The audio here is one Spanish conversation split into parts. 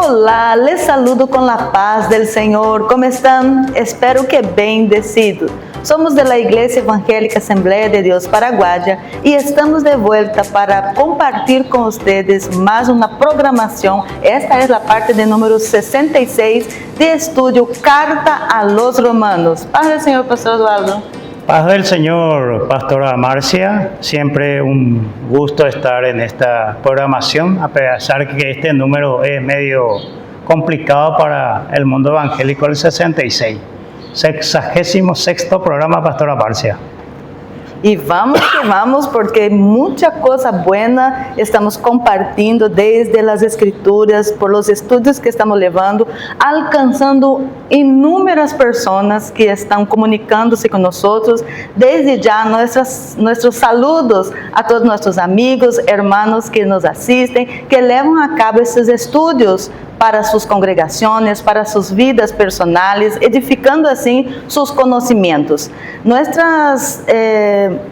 Olá, les saludo com a paz del Senhor. Como estão? Espero que bendecidos. Somos de la Iglesia Evangélica Asamblea de Dios Paraguaya e estamos de volta para compartilhar com vocês mais uma programação. Esta é a parte de número 66 de estudio Carta a los Romanos. Paz del Señor, Pastor Eduardo. Paz del Señor, Pastora Marcia. Siempre un gusto estar en esta programación, a pesar que este número es medio complicado para el mundo evangélico, el 66. 66º programa, Pastora Marcia. E vamos que vamos, porque muita coisa buena estamos compartilhando desde as escrituras, por los estudos que estamos levando, alcançando inúmeras pessoas que estão comunicando-se com nós. Desde já, nossos saludos a todos nossos amigos, hermanos que nos assistem, que levam a cabo esses estudos para suas congregações, para suas vidas personais, edificando assim seus conhecimentos.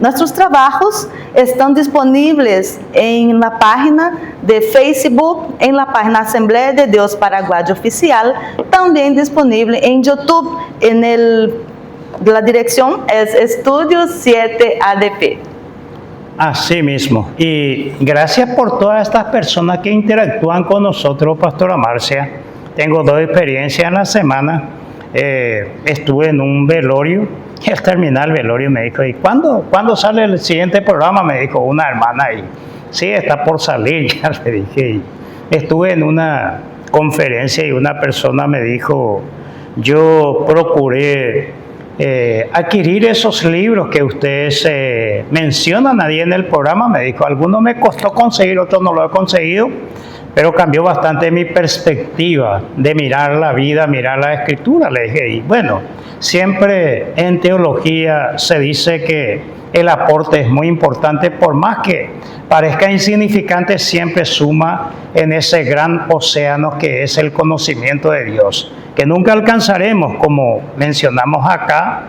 Nossos trabalhos estão disponíveis na página de Facebook, na página Asamblea de Deus Paraguaya Oficial, também disponível em YouTube, na direção é Estudio 7ADP. Así mismo. Y gracias por todas estas personas que interactúan con nosotros, Pastora Marcia. Tengo 2 experiencias en la semana. Estuve en un velorio y al terminar el velorio me dijo, ¿y cuándo sale el siguiente programa? Me dijo una hermana ahí. Sí, está por salir, ya le dije. Y estuve en una conferencia y una persona me dijo, yo procuré adquirir esos libros que ustedes mencionan ahí en el programa. Me dijo, algunos me costó conseguir, otros no lo he conseguido, pero cambió bastante mi perspectiva de mirar la vida, mirar la escritura. Le dije, y bueno, siempre en teología se dice que el aporte es muy importante, por más que parezca insignificante, siempre suma en ese gran océano que es el conocimiento de Dios, que nunca alcanzaremos, como mencionamos acá,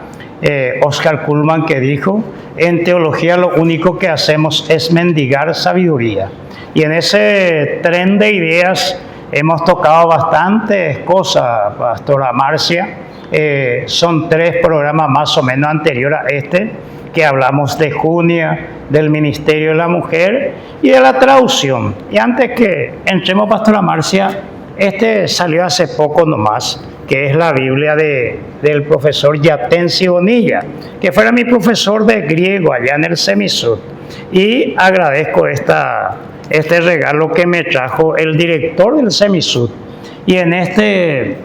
Oscar Cullmann, que dijo, en teología lo único que hacemos es mendigar sabiduría. Y en ese tren de ideas hemos tocado bastantes cosas, Pastora Marcia. Son 3 programas más o menos anteriores a este, que hablamos de Junia, del Ministerio de la Mujer y de la traducción. Y antes que entremos, Pastora Marcia, este salió hace poco nomás, que es la Biblia del profesor Yatensi Bonilla, que fuera mi profesor de griego allá en el Semisud. Y agradezco este regalo que me trajo el director del Semisud. Y en este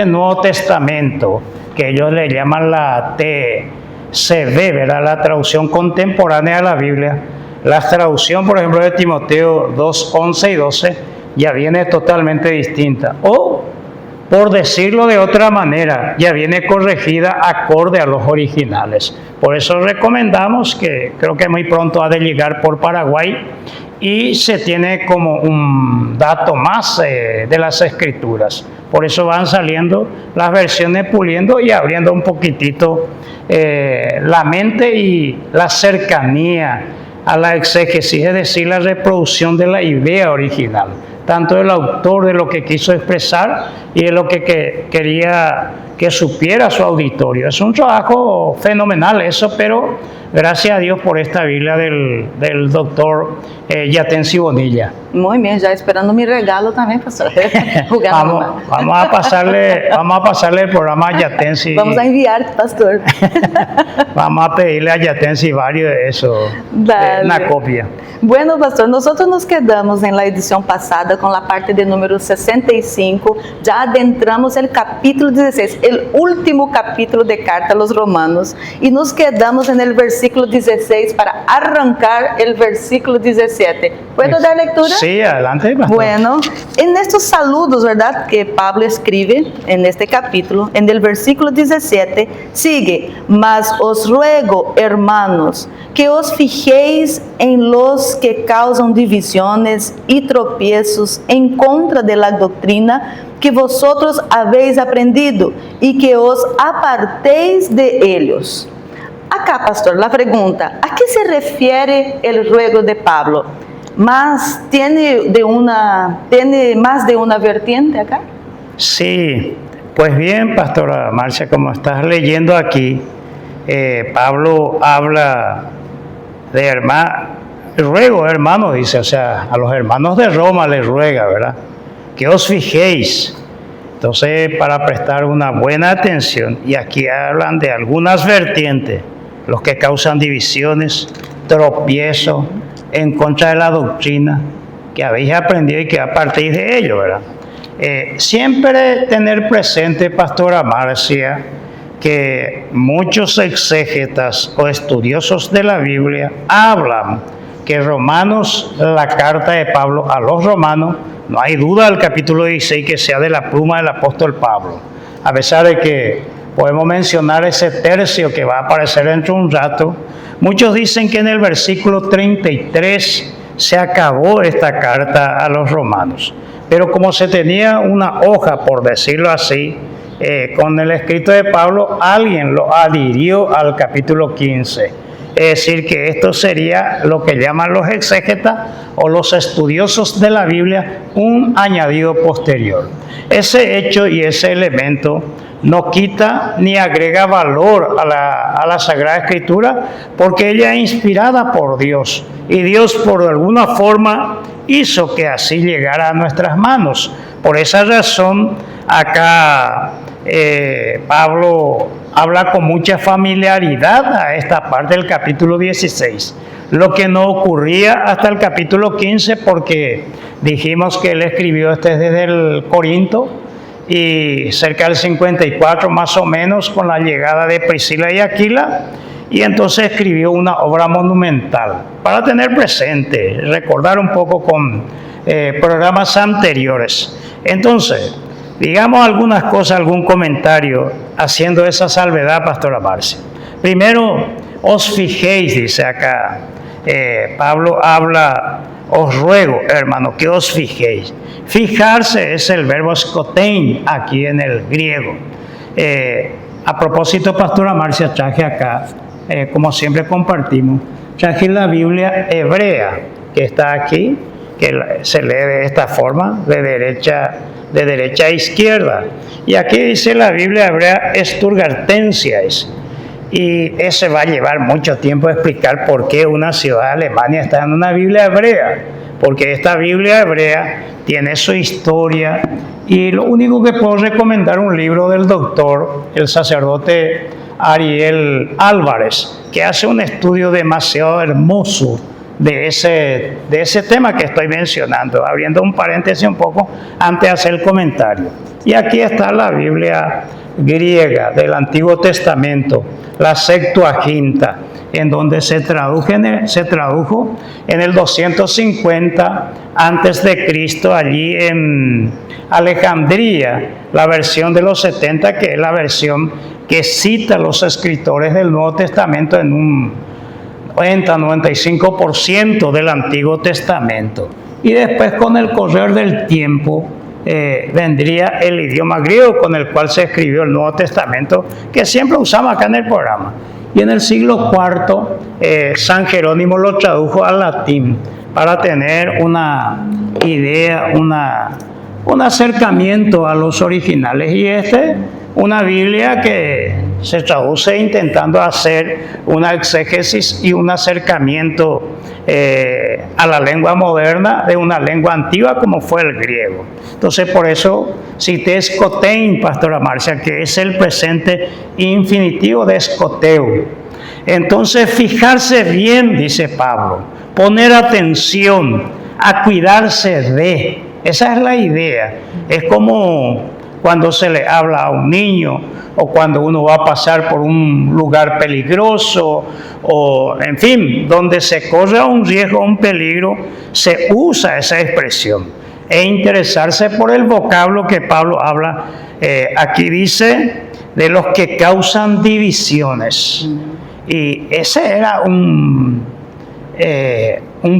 Nuevo Testamento, que ellos le llaman la TCB, ¿verdad? La traducción contemporánea de la Biblia, la traducción, por ejemplo, de Timoteo 2, 11 y 12, ya viene totalmente distinta. O, por decirlo de otra manera, ya viene corregida acorde a los originales. Por eso recomendamos, que creo que muy pronto ha de llegar por Paraguay, y se tiene como un dato más de las escrituras. Por eso van saliendo las versiones, puliendo y abriendo un poquitito la mente y la cercanía a la exégesis, es decir, la reproducción de la idea original, tanto del autor, de lo que quiso expresar y de lo que quería que supiera su auditorio. Es un trabajo fenomenal eso, pero gracias a Dios por esta Biblia del doctor Yatensi Bonilla. Muy bien, ya esperando mi regalo también, pastor. Vamos a pasarle el programa a Yatensi. Vamos a enviar, pastor. Vamos a pedirle a Yatensi varios de eso, una copia. Bueno, pastor, nosotros nos quedamos en la edición pasada con la parte de número 65, ya adentramos el capítulo 16, el último capítulo de Carta a los Romanos, y nos quedamos en el versículo 16 para arrancar el versículo 17. ¿Puedo dar lectura? Sí, adelante, pastor. Bueno, en estos saludos, ¿verdad?, que Pablo escribe en este capítulo, en el versículo 17, sigue, mas os ruego, hermanos, que os fijéis en los que causan divisiones y tropiezos en contra de la doctrina que vosotros habéis aprendido y que os apartéis de ellos. Acá, pastor, la pregunta, ¿a qué se refiere el ruego de Pablo? más tiene más de una vertiente acá. Sí, pues bien, pastora Marcia, como estás leyendo aquí, Pablo habla de hermanos, dice, o sea, a los hermanos de Roma les ruega, ¿verdad? Que os fijéis. Entonces, para prestar una buena atención, y aquí hablan de algunas vertientes, los que causan divisiones, tropiezo, en contra de la doctrina, que habéis aprendido y que a partir de ello, ¿verdad? Siempre tener presente, pastora Marcia, que muchos exégetas o estudiosos de la Biblia hablan que Romanos, la carta de Pablo a los romanos, no hay duda del capítulo 16 que sea de la pluma del apóstol Pablo, a pesar de que podemos mencionar ese tercio que va a aparecer dentro de un rato. Muchos dicen que en el versículo 33 se acabó esta carta a los romanos, pero como se tenía una hoja, por decirlo así, con el escrito de Pablo, alguien lo adhirió al capítulo 15. Es decir, que esto sería lo que llaman los exégetas o los estudiosos de la Biblia, un añadido posterior. Ese hecho y ese elemento no quita ni agrega valor a la Sagrada Escritura, porque ella es inspirada por Dios, y Dios por alguna forma hizo que así llegara a nuestras manos. Por esa razón, acá Pablo habla con mucha familiaridad a esta parte del capítulo 16, lo que no ocurría hasta el capítulo 15, porque dijimos que él escribió desde el Corinto, y cerca del 54 más o menos, con la llegada de Priscila y Aquila, y entonces escribió una obra monumental, para tener presente, recordar un poco con programas anteriores. Entonces, digamos algunas cosas, algún comentario, haciendo esa salvedad, pastora Marcia. Primero, os fijéis, dice acá, Pablo habla, os ruego, hermano, que os fijéis. Fijarse es el verbo skotein aquí en el griego. A propósito, pastora Marcia, traje acá, como siempre compartimos, traje la Biblia hebrea, que está aquí, que se lee de esta forma, de derecha a izquierda. Y aquí dice la Biblia hebrea Sturgartensiais. Y ese va a llevar mucho tiempo explicar por qué una ciudad de Alemania está en una Biblia hebrea. Porque esta Biblia hebrea tiene su historia, y lo único que puedo recomendar un libro del doctor, el sacerdote Ariel Álvarez, que hace un estudio demasiado hermoso de ese tema que estoy mencionando, abriendo un paréntesis un poco antes de hacer el comentario. Y aquí está la Biblia griega del Antiguo Testamento, la Septuaginta, en donde se tradujo en el 250 antes de Cristo, allí en Alejandría, la versión de los 70, que es la versión que cita los escritores del Nuevo Testamento en un 90-95% del Antiguo Testamento. Y después, con el correr del tiempo, vendría el idioma griego con el cual se escribió el Nuevo Testamento, que siempre usamos acá en el programa. Y en el siglo IV, San Jerónimo lo tradujo al latín para tener una idea, un acercamiento a los originales. Y una Biblia que se traduce intentando hacer una exégesis y un acercamiento a la lengua moderna de una lengua antigua como fue el griego. Entonces, por eso cité skotein, pastora Marcia, que es el presente infinitivo de skoteu. Entonces, fijarse bien, dice Pablo, poner atención, a cuidarse de. Esa es la idea. Es como cuando se le habla a un niño, o cuando uno va a pasar por un lugar peligroso, o en fin, donde se corre un riesgo, un peligro, se usa esa expresión. E interesarse por el vocablo que Pablo habla. Aquí dice de los que causan divisiones. Y ese era un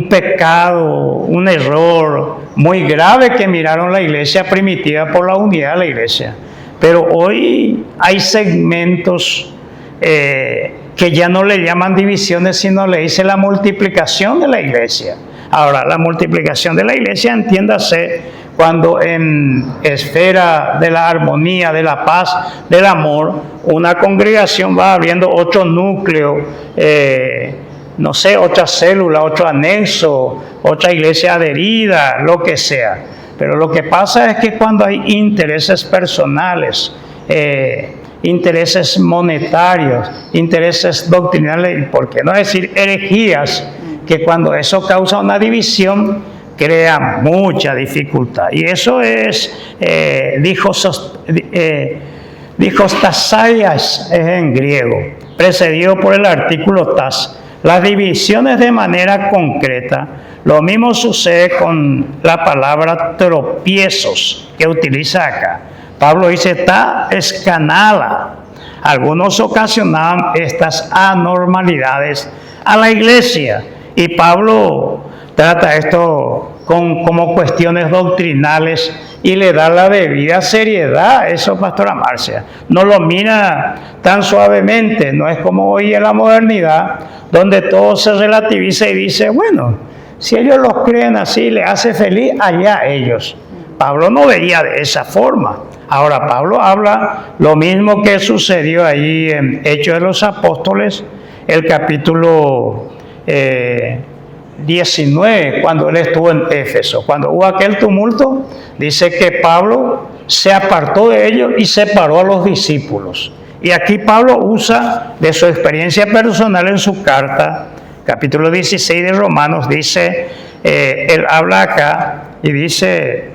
pecado, un error muy grave que miraron la iglesia primitiva por la unidad de la iglesia. Pero hoy hay segmentos que ya no le llaman divisiones, sino le dice la multiplicación de la iglesia. Ahora, la multiplicación de la iglesia, entiéndase, cuando en esfera de la armonía, de la paz, del amor, una congregación va abriendo otro núcleo, no sé, otra célula, otro anexo, otra iglesia adherida, lo que sea. Pero lo que pasa es que cuando hay intereses personales, intereses monetarios, intereses doctrinales, por qué no decir herejías, que cuando eso causa una división, crea mucha dificultad. Y eso es, dijostasaias es en griego, precedido por el artículo tas. Las divisiones de manera concreta. Lo mismo sucede con la palabra tropiezos que utiliza acá. Pablo dice, ta escanala. Algunos ocasionaban estas anormalidades a la iglesia. Y Pablo trata esto como cuestiones doctrinales y le da la debida seriedad a eso, pastora Marcia. No lo mira tan suavemente, no es como hoy en la modernidad, donde todo se relativiza y dice, bueno, si ellos los creen así, les hace feliz, allá ellos. Pablo no veía de esa forma. Ahora, Pablo habla lo mismo que sucedió ahí en Hechos de los Apóstoles, el capítulo 19, cuando él estuvo en Éfeso. Cuando hubo aquel tumulto, dice que Pablo se apartó de ellos y separó a los discípulos. Y aquí Pablo usa de su experiencia personal en su carta, capítulo 16 de Romanos, dice, él habla acá y dice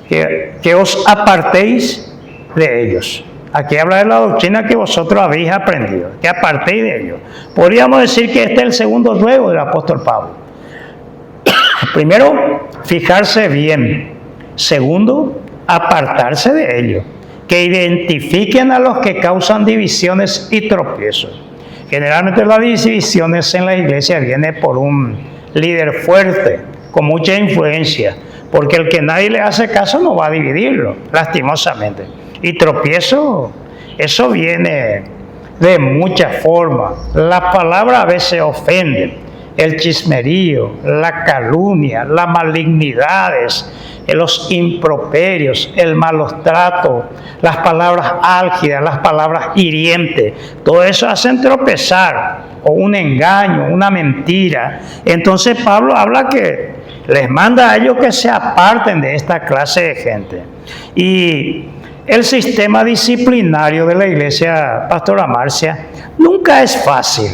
que os apartéis de ellos. Aquí habla de la doctrina que vosotros habéis aprendido, que apartéis de ellos. Podríamos decir que este es el segundo ruego del apóstol Pablo. Primero, fijarse bien. Segundo, apartarse de ellos. Que identifiquen a los que causan divisiones y tropiezos. Generalmente las divisiones en la iglesia vienen por un líder fuerte, con mucha influencia, porque el que nadie le hace caso no va a dividirlo, lastimosamente. Y tropiezo, eso viene de muchas formas. Las palabras a veces ofenden. El chismerío, la calumnia, las malignidades, los improperios, el malos tratos, las palabras álgidas, las palabras hirientes, todo eso hacen tropezar, o un engaño, una mentira. Entonces Pablo habla que les manda a ellos que se aparten de esta clase de gente. Y el sistema disciplinario de la iglesia, pastora Marcia, nunca es fácil.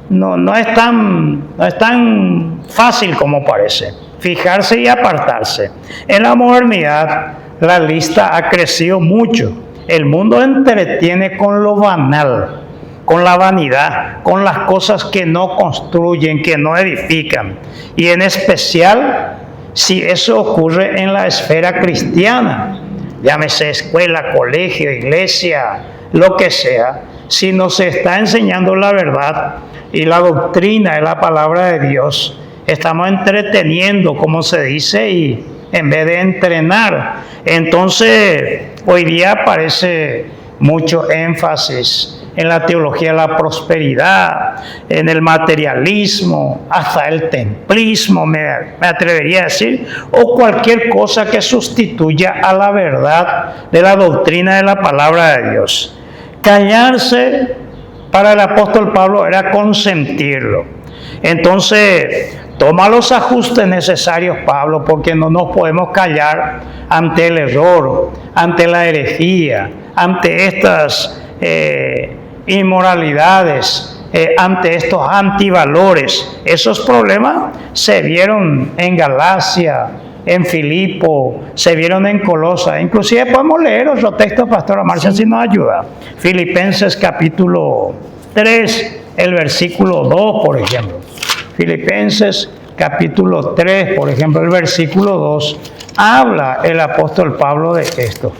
No es tan fácil como parece. Fijarse y apartarse. En la modernidad, la lista ha crecido mucho. El mundo entretiene con lo banal, con la vanidad, con las cosas que no construyen, que no edifican. Y en especial, si eso ocurre en la esfera cristiana, llámese escuela, colegio, iglesia, lo que sea, si nos está enseñando la verdad y la doctrina de la palabra de Dios, estamos entreteniendo, como se dice, y en vez de entrenar. Entonces, hoy día aparece mucho énfasis en la teología de la prosperidad, en el materialismo, hasta el templismo, me atrevería a decir, o cualquier cosa que sustituya a la verdad de la doctrina de la palabra de Dios. Callarse para el apóstol Pablo era consentirlo. Entonces, toma los ajustes necesarios, Pablo, porque no nos podemos callar ante el error, ante la herejía, ante estas inmoralidades, ante estos antivalores. Esos problemas se vieron en Galacia, en Filipo, se vieron en Colosa. Inclusive podemos leer otro texto, pastora Marcia, si nos ayuda. Filipenses capítulo 3, el versículo 2, por ejemplo. Filipenses capítulo 3, por ejemplo, el versículo 2, habla el apóstol Pablo de esto.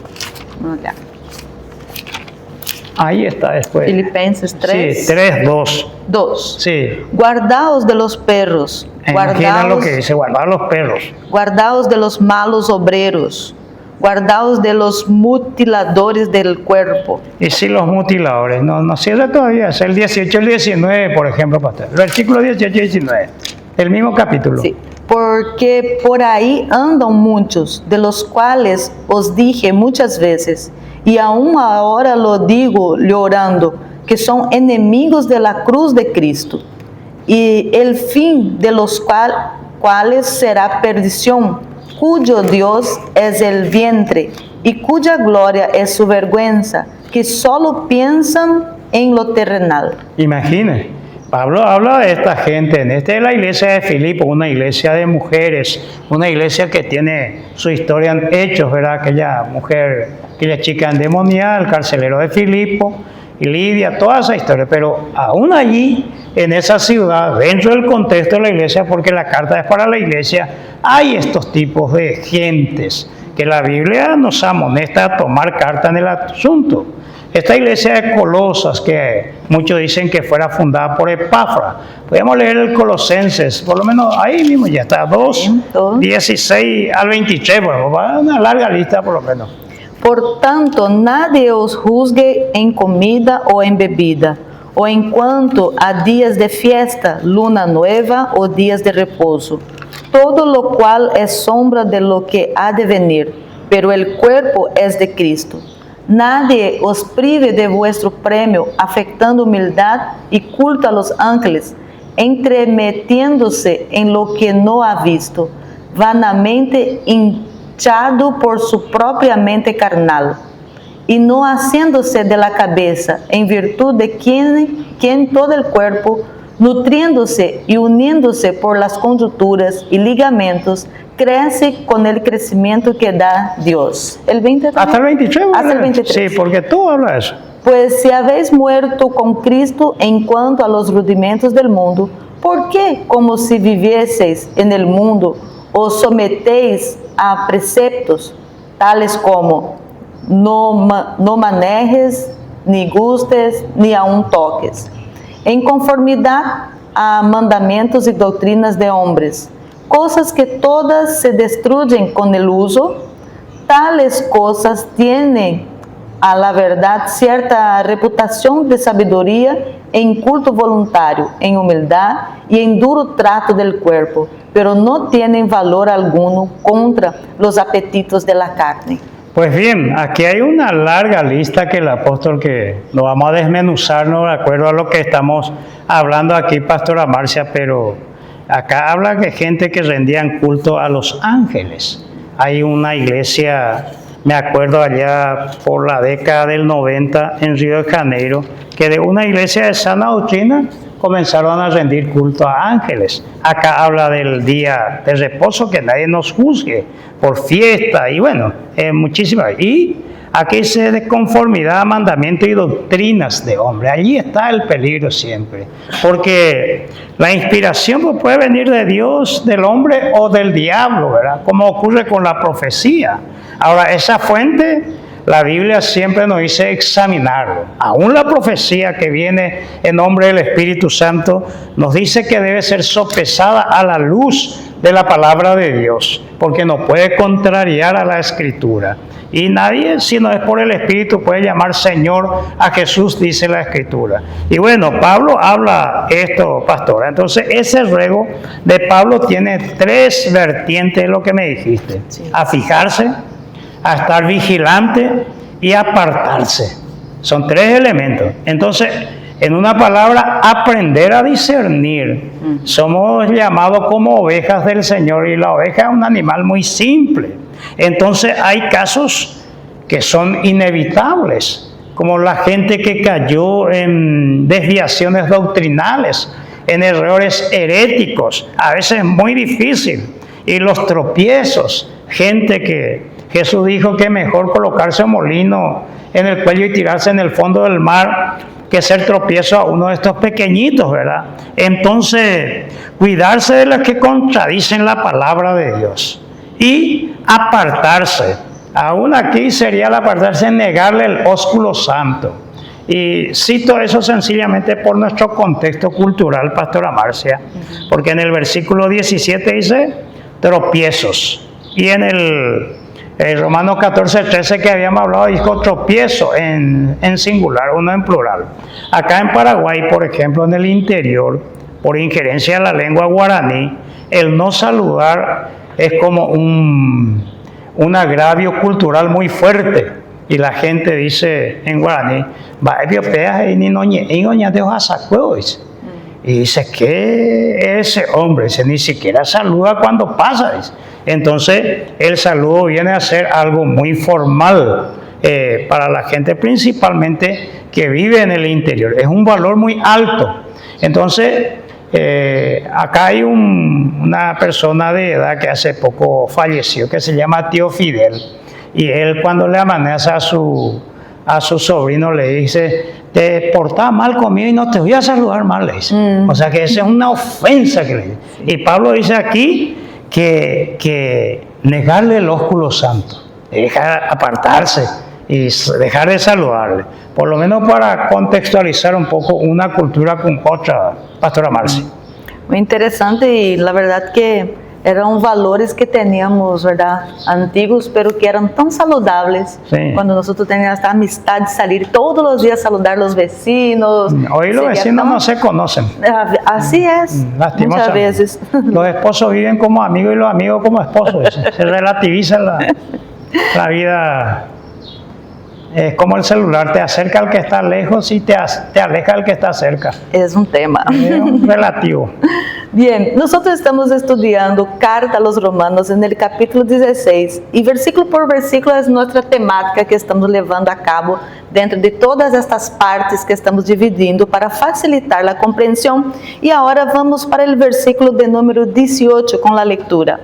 Ahí está después. Filipenses 3. Sí, 3, 2. 2. Sí. Guardaos de los perros. Imagina lo que dice, guardar los perros. Guardaos de los malos obreros. Guardaos de los mutiladores del cuerpo. Y si los mutiladores, no cierra todavía, es el 18 y el 19, por ejemplo, pastor. El versículo 18 y 19. del mismo capítulo. Sí, porque por ahí andan muchos, de los cuales os dije muchas veces, y aún ahora lo digo llorando, que son enemigos de la cruz de Cristo, y el fin de los cuales será perdición, cuyo Dios es el vientre, y cuya gloria es su vergüenza, que solo piensan en lo terrenal. Imagine, Pablo habla de esta gente. Esta es la iglesia de Filipo, una iglesia de mujeres, una iglesia que tiene su historia en hechos, ¿verdad? Aquella mujer, aquella chica endemoniada, el carcelero de Filipo, y Lidia, toda esa historia. Pero aún allí, en esa ciudad, dentro del contexto de la iglesia, porque la carta es para la iglesia, hay estos tipos de gentes que la Biblia nos amonesta a tomar carta en el asunto. Esta iglesia de Colosas, que muchos dicen que fuera fundada por Epafra, podemos leer el Colosenses, por lo menos ahí mismo ya está, 2, 16 al 23, bueno, va una larga lista por lo menos. Por tanto, nadie os juzgue en comida o en bebida, o en cuanto a días de fiesta, luna nueva o días de reposo, todo lo cual es sombra de lo que ha de venir, pero el cuerpo es de Cristo. Nadie os prive de vuestro premio, afectando humildad y culto a los ángeles, entremetiéndose en lo que no ha visto, vanamente hinchado por su propia mente carnal, y no haciéndose de la cabeza, en virtud de quien todo el cuerpo, nutriéndose y uniéndose por las conjunturas y ligamentos, crece con el crecimiento que da Dios. ¿El 20 también? Hasta el 23. Hasta el 23. Sí, porque tú hablas de eso. Pues si habéis muerto con Cristo en cuanto a los rudimentos del mundo, ¿por qué, como si vivieseis en el mundo, os sometéis a preceptos tales como no manejes, ni gustes, ni aun toques, en conformidad a mandamientos y doctrinas de hombres, cosas que todas se destruyen con el uso? Tales cosas tienen a la verdad cierta reputación de sabiduría en culto voluntario, en humildad y en duro trato del cuerpo, pero no tienen valor alguno contra los apetitos de la carne. Pues bien, aquí hay una larga lista que el apóstol, que lo vamos a desmenuzarnos de acuerdo a lo que estamos hablando aquí, Pastora Marcia, pero acá habla de gente que rendían culto a los ángeles. Hay una iglesia, me acuerdo allá por la década del 90 en Río de Janeiro, que de una iglesia de sana doctrina comenzaron a rendir culto a ángeles. Acá habla del día de reposo, que nadie nos juzgue por fiesta y bueno, muchísimas. Y aquí se de conformidad a mandamientos y doctrinas de hombre. Allí está el peligro siempre, porque la inspiración pues, puede venir de Dios, del hombre o del diablo, ¿verdad? Como ocurre con la profecía. Ahora, esa fuente, la Biblia siempre nos dice examinarlo. Aún la profecía que viene en nombre del Espíritu Santo nos dice que debe ser sopesada a la luz de la palabra de Dios, porque no puede contrariar a la Escritura. Y nadie, si no es por el Espíritu, puede llamar Señor a Jesús, dice la Escritura. Y bueno, Pablo habla esto, pastora. Entonces, ese ruego de Pablo tiene tres vertientes, de lo que me dijiste. Sí. A fijarse, a estar vigilante y apartarse. Son tres elementos. Entonces, en una palabra, aprender a discernir. Somos llamados como ovejas del Señor y la oveja es un animal muy simple. Entonces, hay casos que son inevitables, como la gente que cayó en desviaciones doctrinales, en errores heréticos. A veces es muy difícil. Y los tropiezos, gente que Jesús dijo que mejor colocarse un molino en el cuello y tirarse en el fondo del mar que ser tropiezo a uno de estos pequeñitos, ¿verdad? Entonces, cuidarse de los que contradicen la palabra de Dios y apartarse. Aún aquí sería el apartarse en negarle el ósculo santo. Y cito eso sencillamente por nuestro contexto cultural, Pastora Marcia, porque en el versículo 17 dice tropiezos, y en el Romanos 14:13 que habíamos hablado dijo tropiezo en singular, uno en plural. Acá en Paraguay, por ejemplo, en el interior, por injerencia de la lengua guaraní, el no saludar es como un agravio cultural muy fuerte. Y la gente dice en guaraní, y dice, ¿qué es ese hombre? Dice, ni siquiera saluda cuando pasa. Dice. Entonces, el saludo viene a ser algo muy formal para la gente, principalmente que vive en el interior. Es un valor muy alto. Entonces, acá hay una persona de edad que hace poco falleció, que se llama Tío Fidel. Y él, cuando le amenaza a su sobrino, le dice, te portás mal conmigo y no te voy a saludar mal, le dice. O sea que esa es una ofensa que le dice. Y Pablo dice aquí que negarle el ósculo santo, dejar apartarse y dejar de saludarle, por lo menos para contextualizar un poco una cultura con otra, Pastora Marci. Muy interesante, y la verdad que eran valores que teníamos, ¿verdad? Antiguos, pero que eran tan saludables. Sí. Cuando nosotros teníamos esta amistad de salir todos los días a saludar a los vecinos. Hoy los vecinos no se conocen. Así es, muchas veces. Los esposos viven como amigos y los amigos como esposos. Se relativiza la vida. Es como el celular, te acerca al que está lejos y te aleja al que está cerca. Es un tema. Es un relativo. Bien, nosotros estamos estudiando Carta a los Romanos en el capítulo 16 y versículo por versículo es nuestra temática que estamos llevando a cabo dentro de todas estas partes que estamos dividindo para facilitar la comprensión. Y ahora vamos para el versículo de número 18 con la lectura.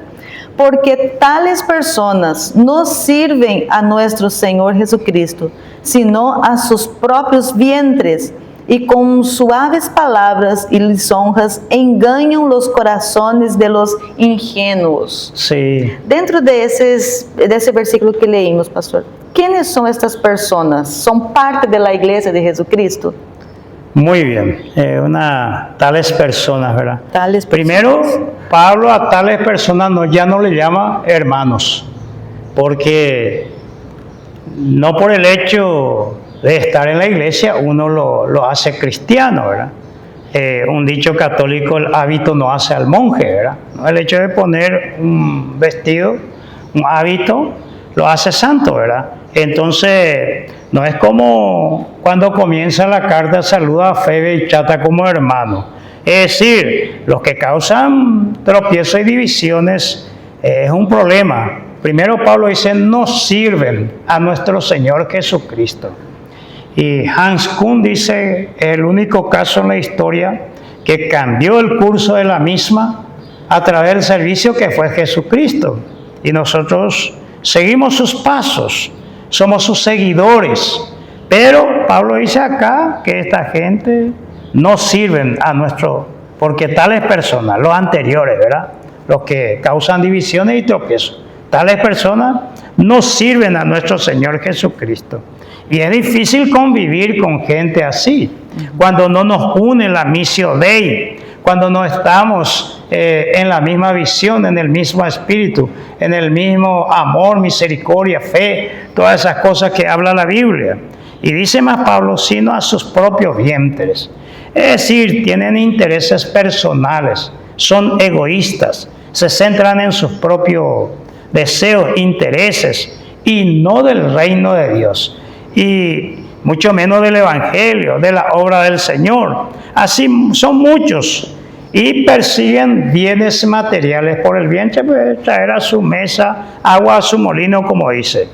Porque tales personas no sirven a nuestro Señor Jesucristo, sino a sus propios vientres, y con suaves palabras y lisonjas engañan los corazones de los ingenuos. Sí. Dentro de ese versículo que leímos, pastor, ¿quiénes son estas personas? ¿Son parte de la iglesia de Jesucristo? Muy bien, tales personas, ¿verdad? Tales personas. Primero, Pablo a tales personas ya no le llama hermanos, porque no por el hecho de estar en la iglesia uno lo hace cristiano, ¿verdad? Un dicho católico, el hábito no hace al monje, ¿verdad? No, el hecho de poner un vestido, un hábito, lo hace santo, ¿verdad? Entonces, no es como cuando comienza la carta, saluda a Febe y trata como hermano. Es decir, los que causan tropiezos y divisiones es un problema. Primero Pablo dice, no sirven a nuestro Señor Jesucristo. Y Hans Kuhn dice, el único caso en la historia que cambió el curso de la misma a través del servicio que fue Jesucristo. Y nosotros seguimos sus pasos, somos sus seguidores. Pero Pablo dice acá que esta gente no sirven a nuestro, porque tales personas, los anteriores, ¿verdad? Los que causan divisiones y tropiezos, tales personas no sirven a nuestro Señor Jesucristo. Y es difícil convivir con gente así, cuando no nos une la missio Dei, cuando no estamos en la misma visión, en el mismo espíritu, en el mismo amor, misericordia, fe, todas esas cosas que habla la Biblia. Y dice más Pablo, sino a sus propios vientres. Es decir, tienen intereses personales, son egoístas, se centran en sus propios deseos, intereses, y no del reino de Dios. Y mucho menos del Evangelio, de la obra del Señor. Así son muchos y persiguen bienes materiales por el vientre, pues traer a su mesa agua a su molino, como dice.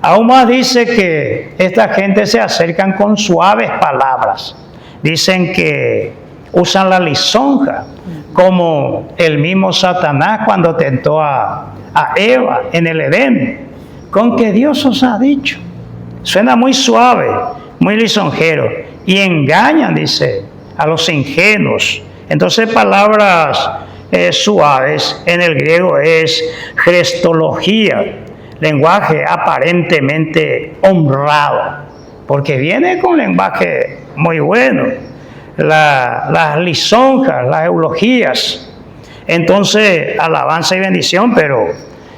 Aún más dice que esta gente se acercan con suaves palabras. Dicen que usan la lisonja, como el mismo Satanás cuando tentó a Eva en el Edén. Con que Dios os ha dicho. Suena muy suave, muy lisonjero. Y engañan, dice, a los ingenuos. Entonces, palabras suaves en el griego es crestología, lenguaje aparentemente honrado, porque viene con lenguaje muy bueno. Las lisonjas, las eulogías. Entonces, alabanza y bendición, pero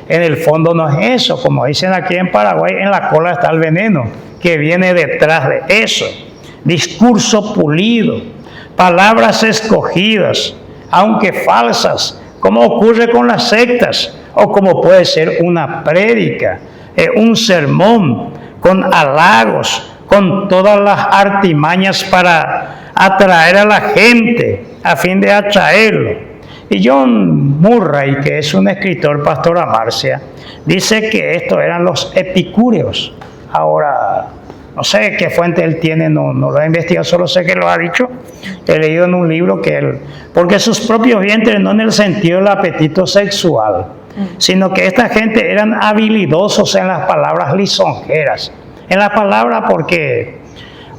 en el fondo no es eso, como dicen aquí en Paraguay, en la cola está el veneno, que viene detrás de eso. Discurso pulido, palabras escogidas, aunque falsas, como ocurre con las sectas, o como puede ser una prédica, un sermón, con halagos, con todas las artimañas para atraer a la gente, a fin de atraerlo. Y John Murray, que es un escritor, Pastora Marcia, dice que estos eran los epicúreos. Ahora, no sé qué fuente él tiene, no lo he investigado, solo sé que lo ha dicho. He leído en un libro que él, porque sus propios vientres, no en el sentido del apetito sexual, sino que esta gente eran habilidosos en las palabras lisonjeras. En las palabras, porque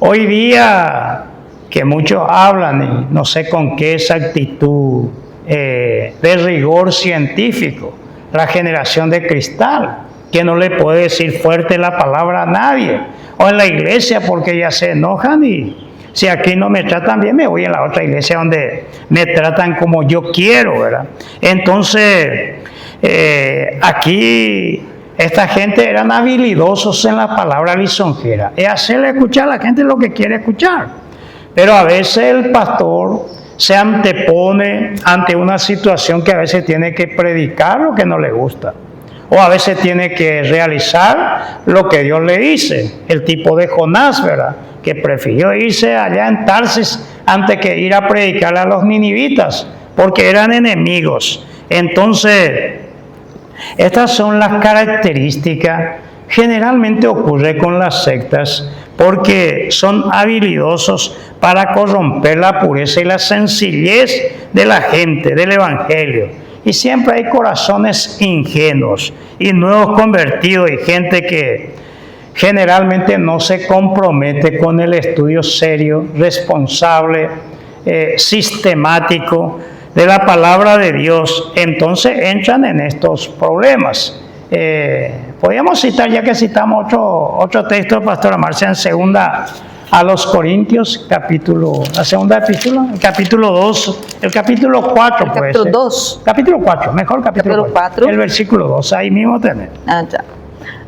hoy día que muchos hablan, y no sé con qué exactitud de rigor científico, la generación de cristal, que no le puede decir fuerte la palabra a nadie, o en la iglesia porque ya se enojan y si aquí no me tratan bien, me voy a la otra iglesia donde me tratan como yo quiero, ¿verdad? Entonces, aquí esta gente eran habilidosos en la palabra lisonjera, es hacerle escuchar a la gente lo que quiere escuchar. Pero a veces el pastor se antepone ante una situación que a veces tiene que predicar lo que no le gusta, o a veces tiene que realizar lo que Dios le dice. El tipo de Jonás, ¿verdad?, que prefirió irse allá en Tarsis antes que ir a predicarle a los ninivitas, porque eran enemigos. Entonces, estas son las características. Generalmente ocurre con las sectas porque son habilidosos para corromper la pureza y la sencillez de la gente, del evangelio. Y siempre hay corazones ingenuos y nuevos convertidos y gente que generalmente no se compromete con el estudio serio, responsable, sistemático de la palabra de Dios. Entonces entran en estos problemas. Podríamos citar, ya que citamos otro texto de Pastora Marcia, en segunda a los Corintios, la segunda epístola, el capítulo 2, el capítulo 4, el capítulo 2. Capítulo 4, mejor capítulo 4. El versículo 2, ahí mismo tenés. Ya.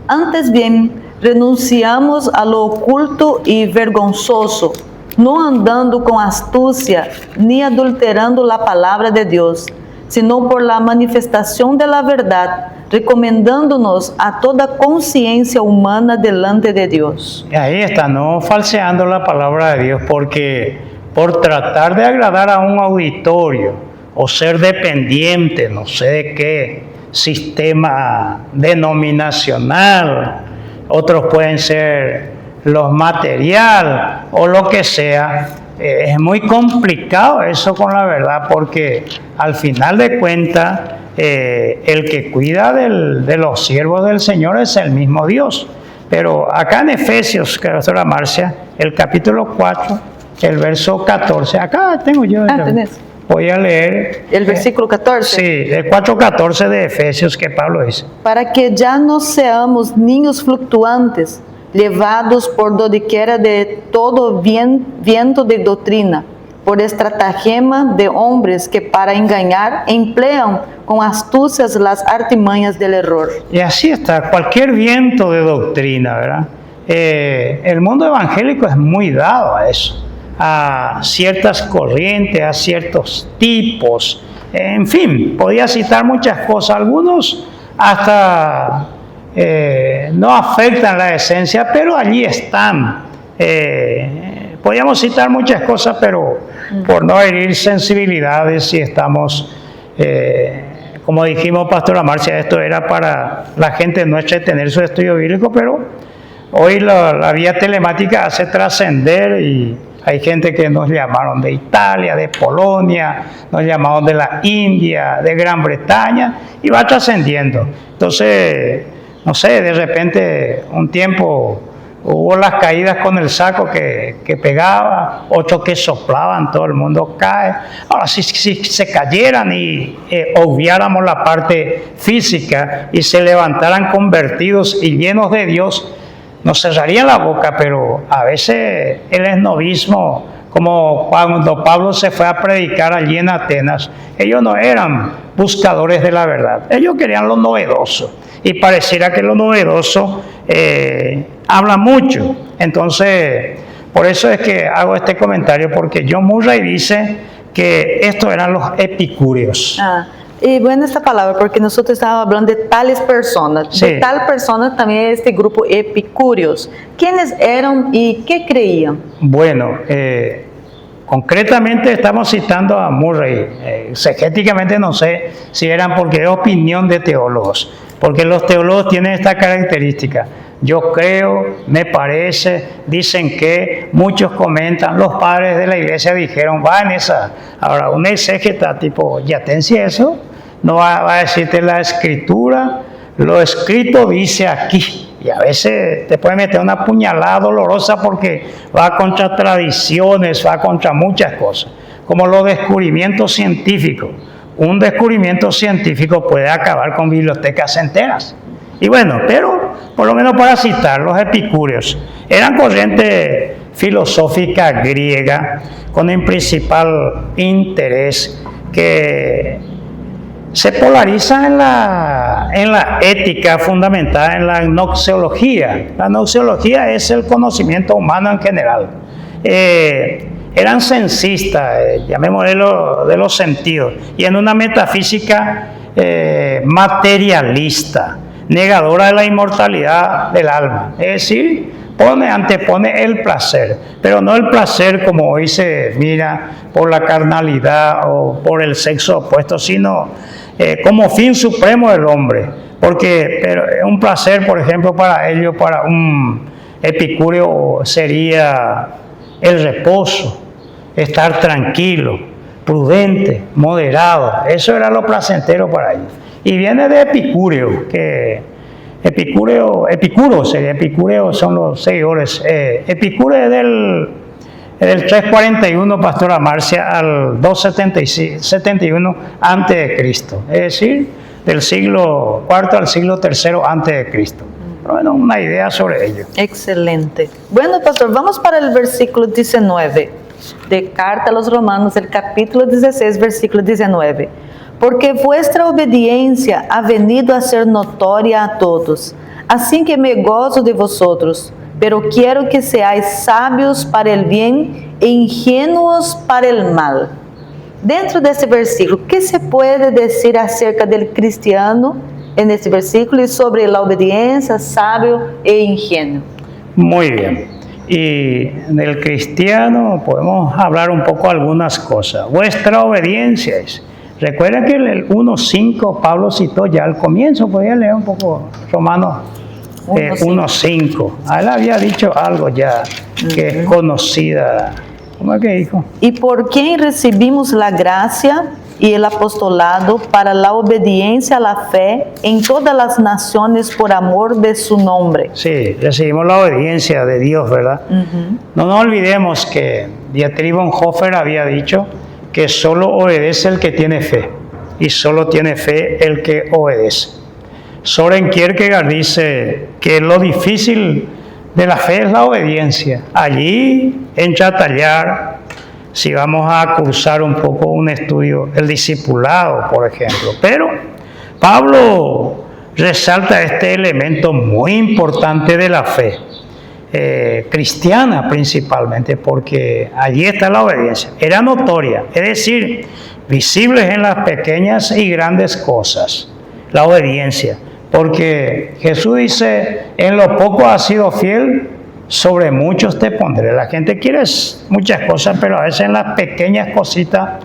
Antes bien, renunciamos a lo oculto y vergonzoso, no andando con astucia, ni adulterando la palabra de Dios, sino por la manifestación de la verdad, recomendándonos a toda conciencia humana delante de Dios. Y ahí está, no falseando la palabra de Dios, porque por tratar de agradar a un auditorio o ser dependiente, no sé de qué sistema denominacional, otros pueden ser los material o lo que sea, es muy complicado eso con la verdad, porque al final de cuentas el que cuida de los siervos del Señor es el mismo Dios. Pero acá en Efesios, que Pastora Marcia, el capítulo 4, el verso 14, acá tengo yo. Tenés. Voy a leer el versículo 14. Sí, el 4:14 de Efesios, que Pablo dice: para que ya no seamos niños fluctuantes, llevados por doquiera de todo viento de doctrina, por estratagema de hombres que para engañar emplean con astucias las artimañas del error. Y así está, cualquier viento de doctrina, ¿verdad? El mundo evangélico es muy dado a eso, a ciertas corrientes, a ciertos tipos, en fin, podía citar muchas cosas. Algunos hasta no afectan la esencia, pero allí están. Podríamos citar muchas cosas, pero por no herir sensibilidades, si estamos, como dijimos, Pastora Marcia, esto era para la gente nuestra tener su estudio bíblico, pero hoy la vía telemática hace trascender, y hay gente que nos llamaron de Italia, de Polonia, nos llamaron de la India, de Gran Bretaña, y va trascendiendo. Entonces, no sé, de repente un tiempo hubo las caídas con el saco que pegaba, otros que soplaban, todo el mundo cae. Ahora, si se cayeran y obviáramos la parte física y se levantaran convertidos y llenos de Dios, nos cerrarían la boca. Pero a veces el esnovismo, como cuando Pablo se fue a predicar allí en Atenas, ellos no eran buscadores de la verdad, ellos querían lo novedoso, y pareciera que lo novedoso habla mucho. Entonces Por eso es que hago este comentario, porque John Murray dice que estos eran los epicúreos. Y bueno esta palabra, porque nosotros estábamos hablando de tales personas. Sí. De tal persona también este grupo epicúreos. ¿Quiénes eran y qué creían? Bueno, concretamente estamos citando a Murray. Exegéticamente no sé si eran porque es opinión de teólogos, porque los teólogos tienen esta característica. Yo creo, me parece, dicen que, muchos comentan, los padres de la iglesia dijeron, va en esa. Ahora, un exégeta tipo Yatensi, eso, no va a decirte la escritura, lo escrito dice aquí. Y a veces te puede meter una puñalada dolorosa porque va contra tradiciones, va contra muchas cosas. Como los descubrimientos científicos. Un descubrimiento científico puede acabar con bibliotecas enteras. Y bueno, pero por lo menos para citar, los epicúreos eran corriente filosófica griega con el principal interés que se polariza en la ética fundamentada en la gnoseología. La gnoseología es el conocimiento humano en general. Eran censistas, llamémoslo de los sentidos, y en una metafísica materialista, negadora de la inmortalidad del alma. Es decir, antepone el placer, pero no el placer como hoy se mira por la carnalidad o por el sexo opuesto, sino como fin supremo del hombre. Porque un placer, por ejemplo, para ellos, para un epicúreo, sería el reposo, estar tranquilo, prudente, moderado. Eso era lo placentero para ellos. Y viene de Epicúreo, que Epicuro sería, Epicúreo son los seguidores. Epicúreo es del 341 Pastora Marcia al 271 antes de Cristo, es decir, del siglo IV al siglo III antes de Cristo. Bueno, una idea sobre ello. Excelente. Bueno, pastor, vamos para el versículo 19 de Carta a los Romanos, el capítulo 16, versículo 19. Porque vuestra obediencia ha venido a ser notoria a todos, así que me gozo de vosotros, pero quiero que seáis sabios para el bien e ingenuos para el mal. Dentro de este versículo, ¿qué se puede decir acerca del cristiano en este versículo y sobre la obediencia, sabio e ingenuo? Muy bien. Y del cristiano podemos hablar un poco algunas cosas. Vuestra obediencia es... Recuerden que el 1.5 Pablo citó ya al comienzo, podía leer un poco Romanos 1.5. Él había dicho algo ya que es conocida. ¿Cómo es que dijo? Y por quien recibimos la gracia y el apostolado para la obediencia a la fe en todas las naciones por amor de su nombre. Sí, recibimos la obediencia de Dios, ¿verdad? No nos olvidemos que Dietrich Bonhoeffer había dicho que solo obedece el que tiene fe, y solo tiene fe el que obedece. Soren Kierkegaard dice que lo difícil de la fe es la obediencia. Allí entra a tallar, si vamos a cursar un poco un estudio, el discipulado, por ejemplo. Pero Pablo resalta este elemento muy importante de la fe. Cristiana principalmente, porque allí está la obediencia. Era notoria, es decir, visibles en las pequeñas y grandes cosas, la obediencia. Porque Jesús dice, en lo poco has sido fiel, sobre muchos te pondré. La gente quiere muchas cosas, pero a veces en las pequeñas cositas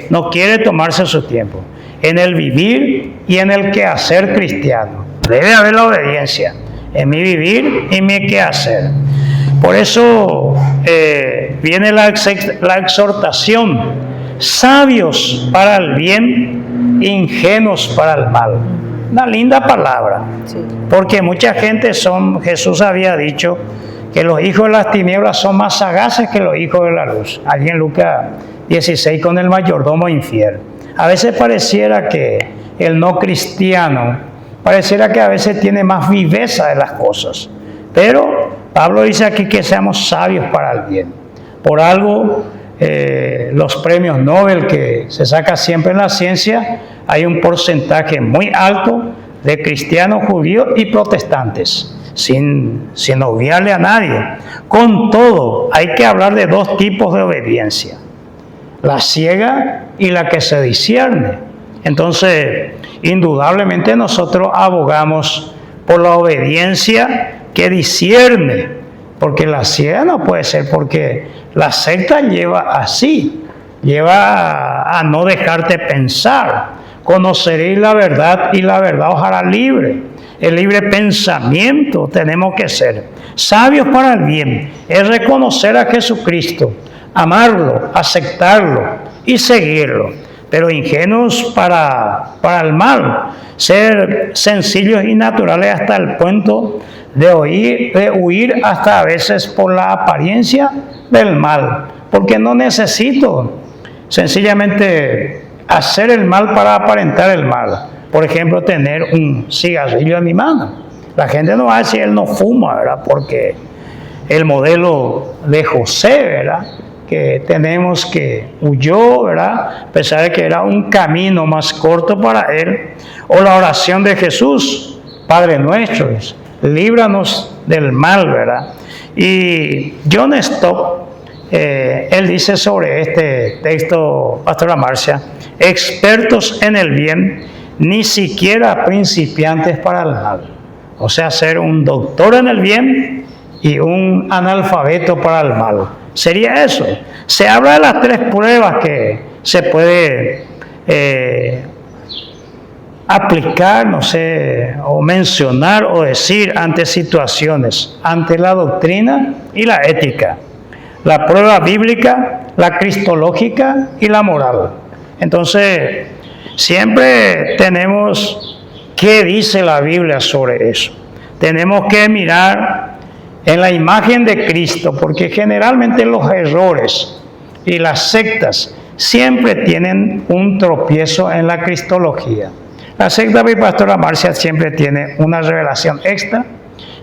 no quiere tomarse su tiempo. En el vivir y en el quehacer cristiano debe haber la obediencia. En mi vivir y mi quehacer. Por eso viene la exhortación, sabios para el bien, ingenuos para el mal. Una linda palabra, sí. Porque mucha gente Jesús había dicho que los hijos de las tinieblas son más sagaces que los hijos de la luz. Allí en Lucas 16 con el mayordomo infiel. A veces pareciera que el no cristiano pareciera que a veces tiene más viveza de las cosas. Pero Pablo dice aquí que seamos sabios para el bien. Por algo, los premios Nobel que se saca siempre en la ciencia, hay un porcentaje muy alto de cristianos, judíos y protestantes. sin obviarle a nadie. Con todo, hay que hablar de dos tipos de obediencia: la ciega y la que se discierne. Entonces, indudablemente nosotros abogamos por la obediencia que discierne, porque la ciega no puede ser, porque la secta lleva así, lleva a no dejarte pensar. Conoceréis la verdad y la verdad os hará libre. El libre pensamiento tenemos que ser. Sabios para el bien es reconocer a Jesucristo, amarlo, aceptarlo y seguirlo. Pero ingenuos para el mal, ser sencillos y naturales hasta el punto de huir hasta a veces por la apariencia del mal. Porque no necesito sencillamente hacer el mal para aparentar el mal. Por ejemplo, tener un cigarrillo en mi mano. La gente no va a decir él no fuma, ¿verdad? Porque el modelo de José, ¿verdad?, que tenemos que huyó, ¿verdad?, a pesar de que era un camino más corto para él. O la oración de Jesús: Padre nuestro, líbranos del mal, ¿verdad? Y John Stott, él dice sobre este texto, Pastora Marcia: expertos en el bien, ni siquiera principiantes para el mal. O sea, ser un doctor en el bien y un analfabeto para el mal. Sería eso. Se habla de las tres pruebas que se puede aplicar, no sé, o mencionar o decir ante situaciones, ante la doctrina y la ética. La prueba bíblica, la cristológica y la moral. Entonces, siempre tenemos qué dice la Biblia sobre eso. Tenemos que mirar en la imagen de Cristo, porque generalmente los errores y las sectas siempre tienen un tropiezo en la cristología. La secta de Pastora Marcia siempre tiene una revelación extra,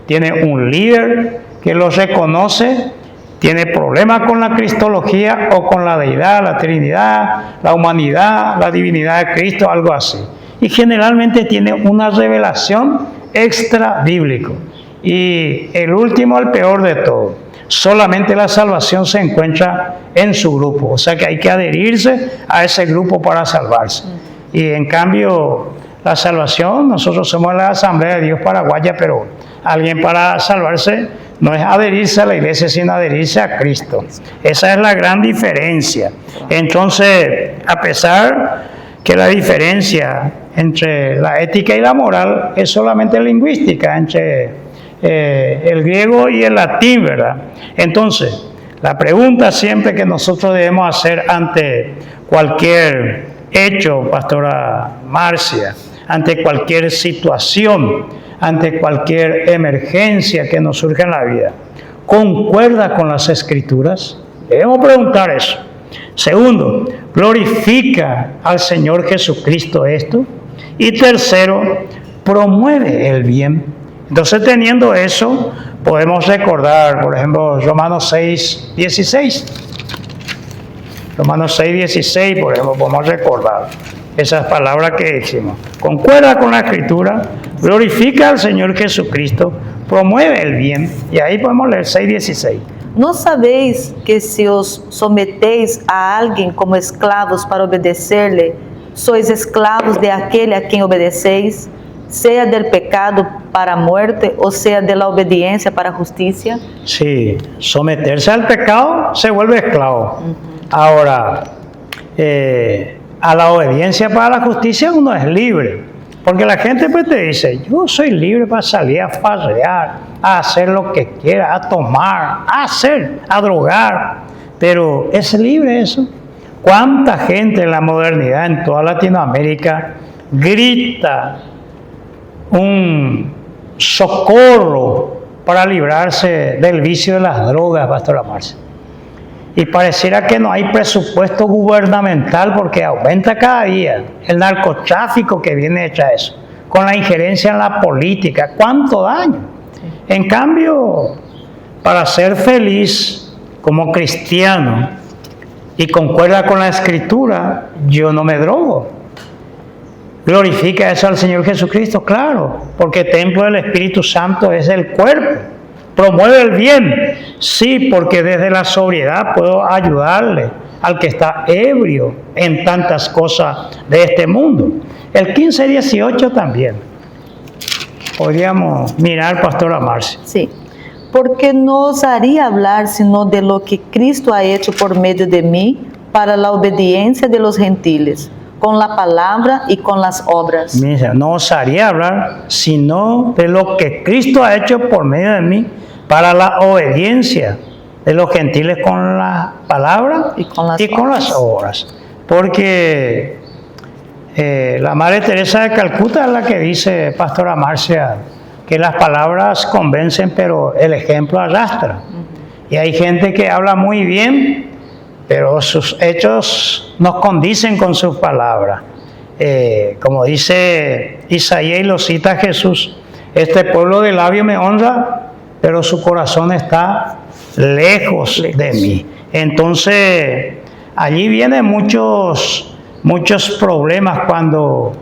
tiene un líder que los reconoce, tiene problemas con la cristología o con la deidad, la Trinidad, la humanidad, la divinidad de Cristo, algo así. Y generalmente tiene una revelación extra bíblico. Y el último, el peor de todo: solamente la salvación se encuentra en su grupo. O sea que hay que adherirse a ese grupo para salvarse. Y en cambio, la salvación, nosotros somos la Asamblea de Dios Paraguaya, pero alguien para salvarse no es adherirse a la iglesia, sino adherirse a Cristo. Esa es la gran diferencia. Entonces, a pesar que la diferencia entre la ética y la moral es solamente lingüística, entre el griego y el latín, ¿verdad? Entonces, la pregunta siempre que nosotros debemos hacer ante cualquier hecho, Pastora Marcia, ante cualquier situación, ante cualquier emergencia que nos surja en la vida: ¿concuerda con las Escrituras? Debemos preguntar eso. Segundo, ¿glorifica al Señor Jesucristo esto? Y tercero, ¿promueve el bien? Entonces, teniendo eso, podemos recordar, por ejemplo, Romanos 6:16. Romanos 6:16, por ejemplo, podemos recordar esas palabras que dijimos. Concuerda con la Escritura, glorifica al Señor Jesucristo, promueve el bien. Y ahí podemos leer 6:16. ¿No sabéis que si os sometéis a alguien como esclavos para obedecerle, sois esclavos de aquele a quien obedecéis, sea del pecado para muerte o sea de la obediencia para justicia? Sí, someterse al pecado se vuelve esclavo. Ahora, a la obediencia para la justicia uno es libre. Porque la gente pues te dice: yo soy libre para salir a farrear, a hacer lo que quiera, a tomar, a drogar. Pero ¿es libre eso? ¿Cuánta gente en la modernidad, en toda Latinoamérica, grita un socorro para librarse del vicio de las drogas, Pastora Marcia? Y pareciera que no hay presupuesto gubernamental porque aumenta cada día el narcotráfico que viene hecho a eso, con la injerencia en la política. ¿Cuánto daño? En cambio, para ser feliz como cristiano y concuerda con la Escritura, yo no me drogo. ¿Glorifica eso al Señor Jesucristo? Claro, porque templo del Espíritu Santo es el cuerpo. ¿Promueve el bien? Sí, porque desde la sobriedad puedo ayudarle al que está ebrio en tantas cosas de este mundo. El 15:18 también. Podríamos mirar, Pastora Marcia. Sí. Porque no osaría hablar sino de lo que Cristo ha hecho por medio de mí para la obediencia de los gentiles, con la palabra y con las obras. Mira, no osaría hablar sino de lo que Cristo ha hecho por medio de mí para la obediencia de los gentiles con la palabra y con las obras. Porque la Madre Teresa de Calcuta es la que dice, Pastora Marcia, que las palabras convencen, pero el ejemplo arrastra. Y hay gente que habla muy bien, pero sus hechos no condicen con sus palabras. Como dice Isaías y lo cita Jesús, este pueblo de labio me honra, pero su corazón está lejos de mí. Entonces, allí vienen muchos problemas cuando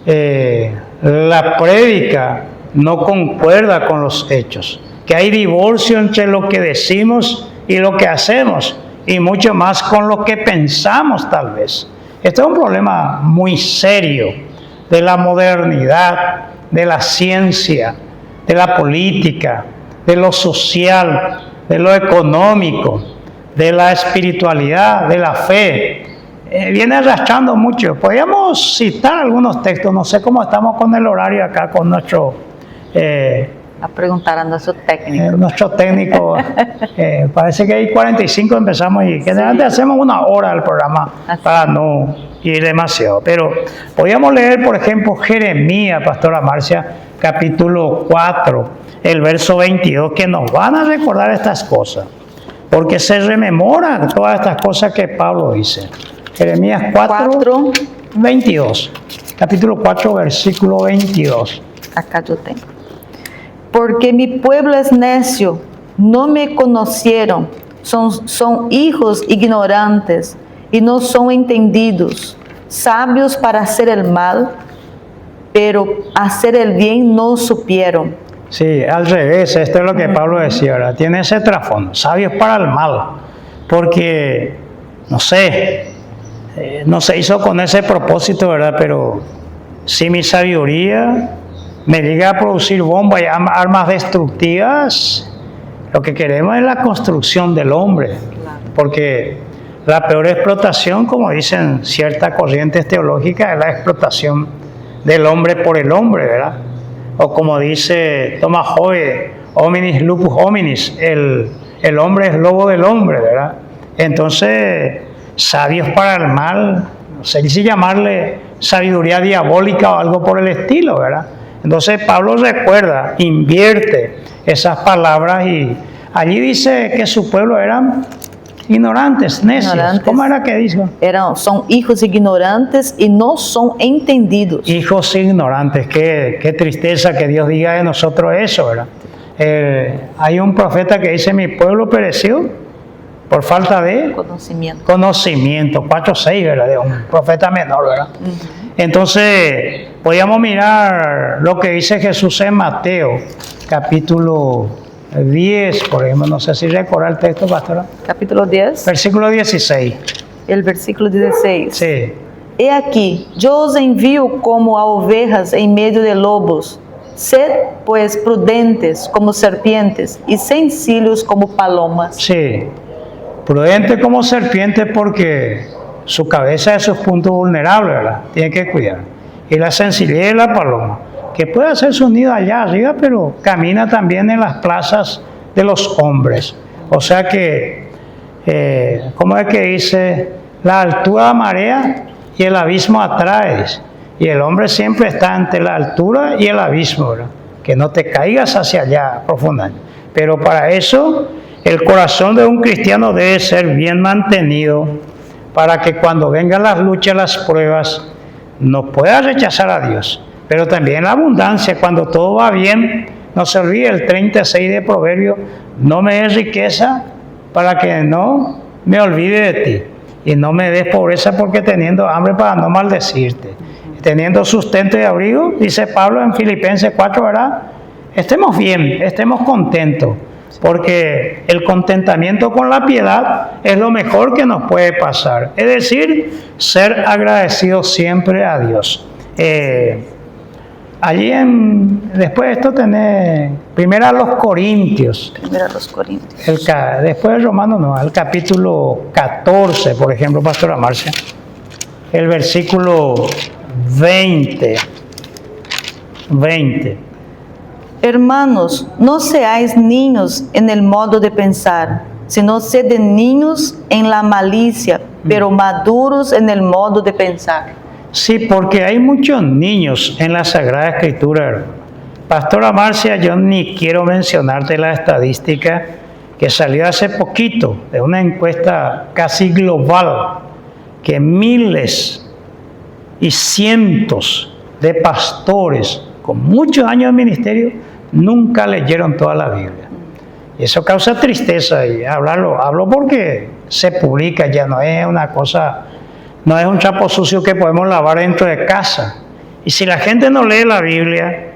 la prédica no concuerda con los hechos, que hay divorcio entre lo que decimos y lo que hacemos, y mucho más con lo que pensamos tal vez. Este es un problema muy serio de la modernidad, de la ciencia, de la política, de lo social, de lo económico, de la espiritualidad, de la fe. Viene arrastrando mucho. Podríamos citar algunos textos, no sé cómo estamos con el horario acá con nuestro... a preguntar a nuestro técnico. Nuestro técnico, parece que hay 45 empezamos y generalmente hacemos una hora del programa para no ir demasiado. Pero podríamos leer, por ejemplo, Jeremías, Pastora Marcia, capítulo 4, el verso 22, que nos van a recordar estas cosas, porque se rememoran todas estas cosas que Pablo dice. Jeremías 4, 22, capítulo 4, versículo 22. Acá yo tengo. Porque mi pueblo es necio, no me conocieron, son hijos ignorantes y no son entendidos, sabios para hacer el mal, pero hacer el bien no supieron. Sí, al revés, esto es lo que Pablo decía, ¿verdad? Tiene ese trasfondo, sabios para el mal, porque, no sé, no se hizo con ese propósito, ¿verdad? Pero si mi sabiduría me llega a producir bombas y armas destructivas, lo que queremos es la construcción del hombre, porque la peor explotación, como dicen ciertas corrientes teológicas, es la explotación del hombre por el hombre, ¿verdad? O como dice Thomas Hobbes, hominis lupus hominis, el hombre es lobo del hombre, ¿verdad? Entonces, sabios para el mal, no sé si llamarle sabiduría diabólica o algo por el estilo, ¿verdad? Entonces Pablo recuerda, invierte esas palabras y allí dice que su pueblo eran ignorantes, necios. Ignorantes. ¿Cómo era que dijo? Son hijos ignorantes y no son entendidos. Hijos ignorantes, qué tristeza que Dios diga de nosotros eso, ¿verdad? Hay un profeta que dice, mi pueblo pereció por falta de conocimiento. 4:6, ¿verdad? De un profeta menor, ¿verdad? Entonces, podríamos mirar lo que dice Jesús en Mateo, capítulo 10, por ejemplo, no sé si recuerda el texto, pastora. Capítulo 10. Versículo 16. El versículo 16. Sí. He aquí, yo os envío como a ovejas en medio de lobos. Sed, pues, prudentes como serpientes y sencillos como palomas. Sí, prudente como serpiente porque su cabeza es su punto vulnerable, ¿verdad? Tiene que cuidar. Y la sencillez de la paloma, que puede hacer su nido allá arriba, pero camina también en las plazas de los hombres. O sea que, ¿cómo es que dice? La altura marea y el abismo atrae. Y el hombre siempre está entre la altura y el abismo, ¿verdad? Que no te caigas hacia allá profundamente. Pero para eso, el corazón de un cristiano debe ser bien mantenido, para que cuando vengan las luchas, las pruebas, no pueda rechazar a Dios. Pero también la abundancia, cuando todo va bien, no se olvide el 36 de Proverbios, no me des riqueza para que no me olvide de ti, y no me des pobreza porque teniendo hambre para no maldecirte. teniendo sustento y abrigo, dice Pablo en Filipenses 4, ¿verdad? Estemos bien, estemos contentos, porque el contentamiento con la piedad es lo mejor que nos puede pasar. Es decir, ser agradecidos siempre a Dios. Después de esto tenés, primero a los Corintios. Después de Romanos, no, el capítulo 14, por ejemplo, Pastora Marcia. El versículo 20. Hermanos, no seáis niños en el modo de pensar, sino sed niños en la malicia, pero maduros en el modo de pensar. Sí, porque hay muchos niños en la Sagrada Escritura, hermano. Pastora Marcia, yo ni quiero mencionarte la estadística que salió hace poquito de una encuesta casi global, que miles y cientos de pastores con muchos años de ministerio nunca leyeron toda la Biblia. Y eso causa tristeza, y hablo porque se publica, ya no es una cosa, no es un trapo sucio que podemos lavar dentro de casa. Y si la gente no lee la Biblia,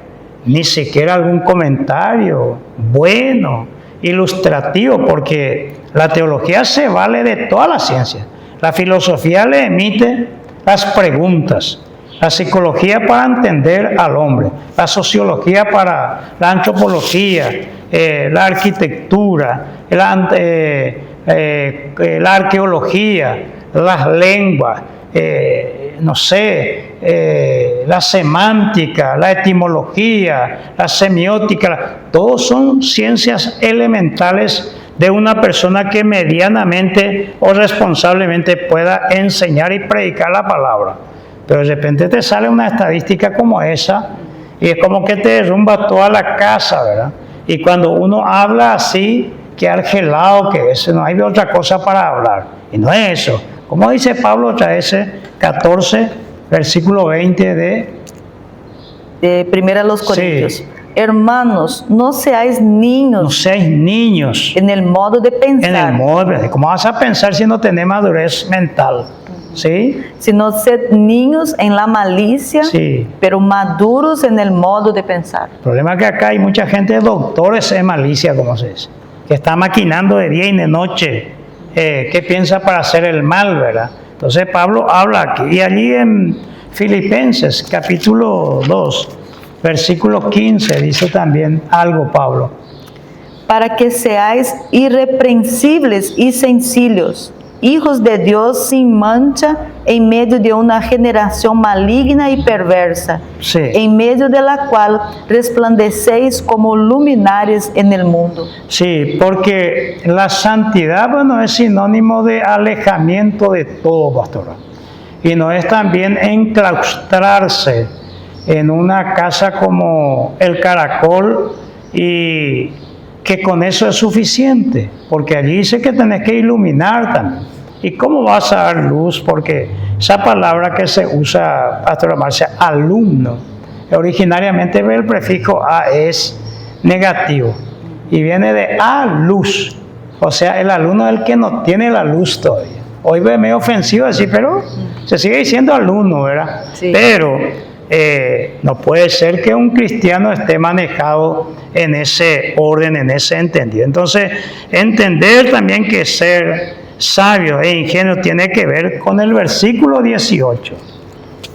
ni siquiera algún comentario bueno, ilustrativo, porque la teología se vale de toda la ciencia. La filosofía le emite las preguntas, la psicología para entender al hombre, la sociología para la antropología, la arquitectura, la arqueología, las lenguas, la semántica, la etimología, la semiótica, todos son ciencias elementales de una persona que medianamente o responsablemente pueda enseñar y predicar la palabra. Pero de repente te sale una estadística como esa y es como que te derrumba toda la casa, ¿verdad? Y cuando uno habla así, queda gelado, que eso, no hay otra cosa para hablar. Y no es eso. Como dice Pablo otra vez, 14, versículo 20 de Primera a los Corintios. Sí. Hermanos, no seáis niños. No seáis niños. En el modo de pensar. En el modo de, ¿cómo vas a pensar si no tenés madurez mental? ¿Sí? Sino sed niños en la malicia, sí, pero maduros en el modo de pensar. El problema es que acá hay mucha gente, doctores en malicia, como se dice, que está maquinando de día y de noche, que piensa para hacer el mal, ¿verdad? Entonces Pablo habla aquí, y allí en Filipenses, capítulo 2, versículo 15, dice también algo Pablo. Para que seáis irreprensibles y sencillos, hijos de Dios sin mancha, en medio de una generación maligna y perversa, sí, en medio de la cual resplandecéis como luminares en el mundo. Sí, porque la santidad, bueno, es sinónimo de alejamiento de todo, pastora. Y no es también enclaustrarse en una casa como el Caracol y que con eso es suficiente, porque allí dice que tenés que iluminar también. ¿Y cómo vas a dar luz? Porque esa palabra que se usa, Pastora Marcia, alumno, originariamente el prefijo a es negativo y viene de a luz, o sea, el alumno es el que no tiene la luz todavía. Hoy ve medio ofensivo decir, pero se sigue diciendo alumno, ¿verdad? Sí. Pero no puede ser que un cristiano esté manejado en ese orden, en ese entendido. Entonces, entender también que ser sabio e ingenuo tiene que ver con el versículo 18,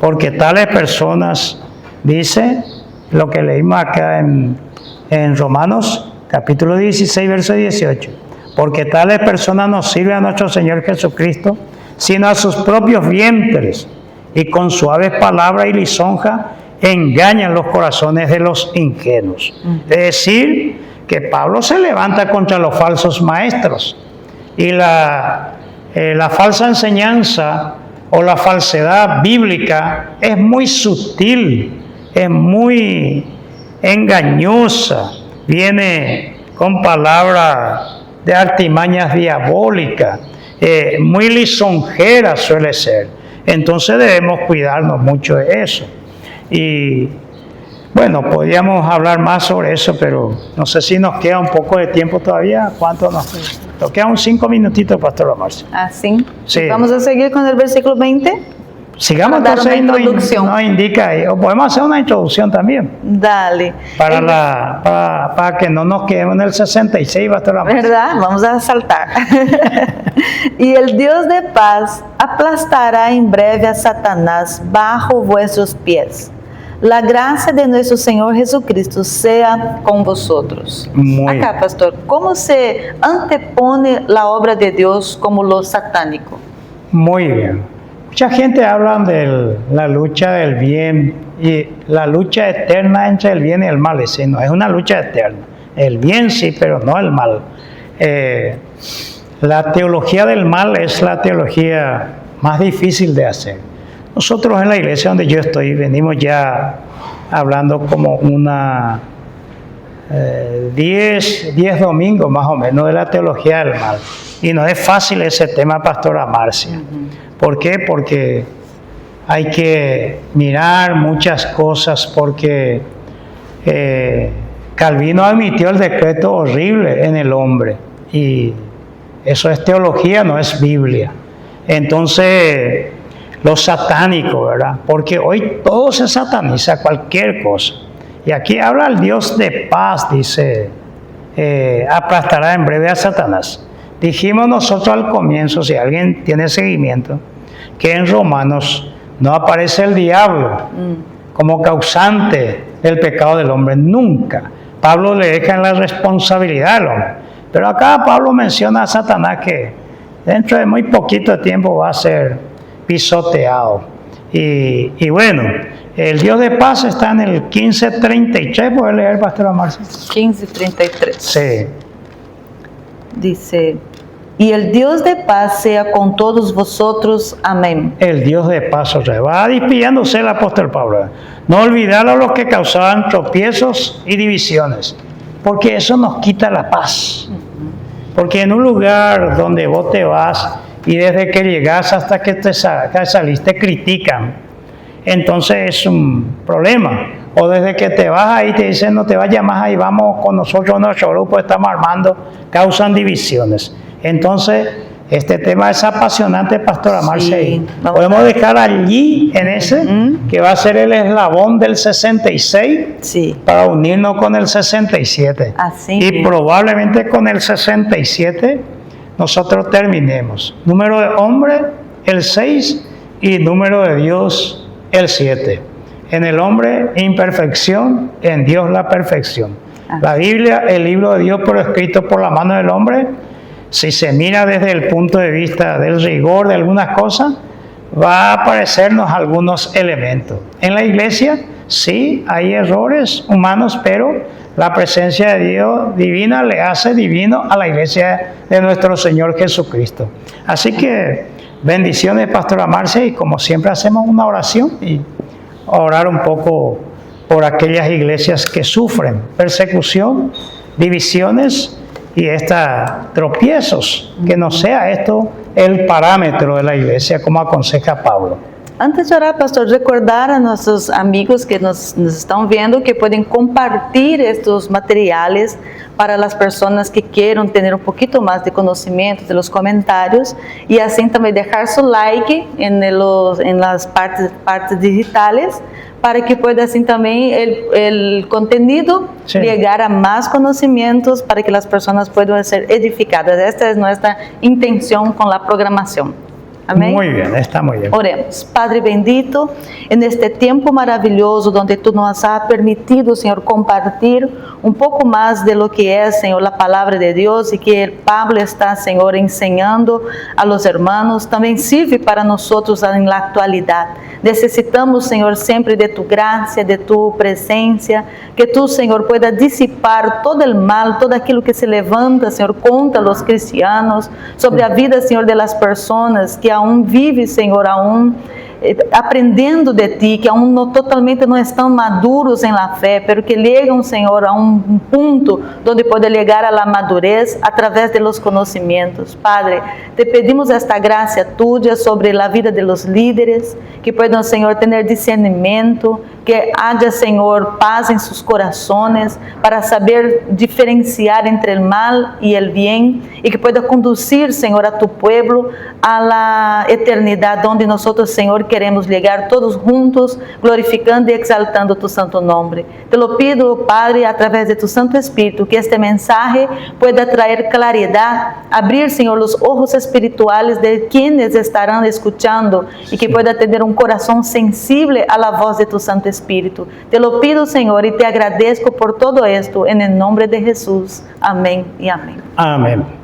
porque tales personas, dice lo que leímos acá en Romanos capítulo 16, verso 18, porque tales personas no sirven a nuestro Señor Jesucristo, sino a sus propios vientres, y con suaves palabras y lisonja engañan los corazones de los ingenuos. Es decir, que Pablo se levanta contra los falsos maestros, y la falsa enseñanza o la falsedad bíblica es muy sutil, es muy engañosa, viene con palabras de artimañas diabólicas, muy lisonjera suele ser. Entonces debemos cuidarnos mucho de eso. Y bueno, podríamos hablar más sobre eso, pero no sé si nos queda un poco de tiempo todavía. ¿Cuánto nos queda? Nos quedan 5 minutitos, Pastora Marcia. ¿Ah, sí? Sí. Vamos a seguir con el versículo 20. Sigamos Para dar entonces una y introducción. nos indica ahí, o podemos hacer una introducción también, Dale. para que no nos quedemos en el 66, pastora Marcia. ¿Verdad? Vamos a saltar. Y el Dios de paz aplastará en breve a Satanás bajo vuestros pies. La gracia de nuestro Señor Jesucristo sea con vosotros. Muy Acá, pastor, ¿cómo se antepone la obra de Dios como lo satánico? Muy bien. Mucha gente habla de la lucha del bien y la lucha eterna entre el bien y el mal. Y no es una lucha eterna. El bien sí, pero no el mal. La teología del mal es la teología más difícil de hacer. Nosotros en la iglesia donde yo estoy venimos ya hablando como una 10 domingos más o menos de la teología del mal. Y no es fácil ese tema, pastora Marcia. ¿Por qué? Porque hay que mirar muchas cosas, porque Calvino admitió el decreto horrible en el hombre. Y eso es teología, no es Biblia. Entonces, lo satánico, ¿verdad? Porque hoy todo se sataniza, cualquier cosa. Y aquí habla el Dios de paz, dice, aplastará en breve a Satanás. Dijimos nosotros al comienzo, si alguien tiene seguimiento, que en Romanos no aparece el diablo como causante del pecado del hombre, nunca. Pablo le deja en la responsabilidad al hombre. Pero acá Pablo menciona a Satanás que dentro de muy poquito tiempo va a ser pisoteado. Y bueno, el Dios de paz está en el 15:33. ¿Puede leer, pastora Marcia? 15:33. Sí. Dice, y el Dios de paz sea con todos vosotros. Amén. El Dios de paz, o sea, va despidiéndose el apóstol Pablo. No olvidar a los que causaban tropiezos y divisiones, porque eso nos quita la paz. Porque en un lugar donde vos te vas y desde que llegas hasta que te saliste critican, entonces es un problema. O desde que te vas ahí te dicen no te vayas más ahí, vamos con nosotros, nuestro grupo estamos armando, causan divisiones. Entonces este tema es apasionante, pastora Marcia. Sí, podemos dejar allí en ese que va a ser el eslabón del 66 Sí. para unirnos con el 67. Así Y mismo. probablemente con el 67 nosotros terminemos. Número de hombre, el 6, y número de Dios, el 7. En el hombre, imperfección, en Dios la perfección. La Biblia, el libro de Dios, pero escrito por la mano del hombre, si se mira desde el punto de vista del rigor de algunas cosas, va a aparecernos algunos elementos. En la iglesia, sí, hay errores humanos, pero la presencia de Dios divina le hace divino a la iglesia de nuestro Señor Jesucristo. Así que bendiciones, pastora Marcia, y como siempre hacemos una oración y orar un poco por aquellas iglesias que sufren persecución, divisiones y tropiezos, que no sea esto el parámetro de la iglesia como aconseja Pablo. Antes de orar, pastor, recordar a nuestros amigos que nos están viendo que pueden compartir estos materiales para las personas que quieran tener un poquito más de conocimiento de los comentarios y así también dejar su like en las partes digitales para que pueda así también el contenido llegar a más conocimientos para que las personas puedan ser edificadas. Esta es nuestra intención con la programación. Amén. Muy bien, está muy bien. Oremos. Padre bendito, en este tiempo maravilloso donde tú nos has permitido, Señor, compartir un poco más de lo que es, Señor, la palabra de Dios y que Pablo está, Señor, enseñando a los hermanos, también sirve para nosotros en la actualidad. Necesitamos, Señor, siempre de tu gracia, de tu presencia, que tú, Señor, puedas disipar todo el mal, todo aquilo que se levanta, Señor, contra los cristianos, sobre la vida, Señor, de las personas que aún viven, Señor, aún aprendendo de ti, que aún totalmente não estão maduros em la fé, pero que chegam, Senhor, a um ponto onde pode chegar a la madurez através de los conhecimentos. Padre, te pedimos esta graça tuya sobre a vida de los líderes, que puedan, Senhor, ter discernimento, que haja, Senhor, paz em seus corações, para saber diferenciar entre o mal e o bem, e que pueda conduzir, Senhor, a tu pueblo a la eternidade, onde nós, Senhor, queremos llegar todos juntos, glorificando y exaltando tu santo nombre. Te lo pido, Padre, a través de tu Santo Espíritu, que este mensaje pueda traer claridad, abrir, Señor, los ojos espirituales de quienes estarán escuchando y que pueda tener un corazón sensible a la voz de tu Santo Espíritu. Te lo pido, Señor, y te agradezco por todo esto, en el nombre de Jesús. Amén y amén. Amén.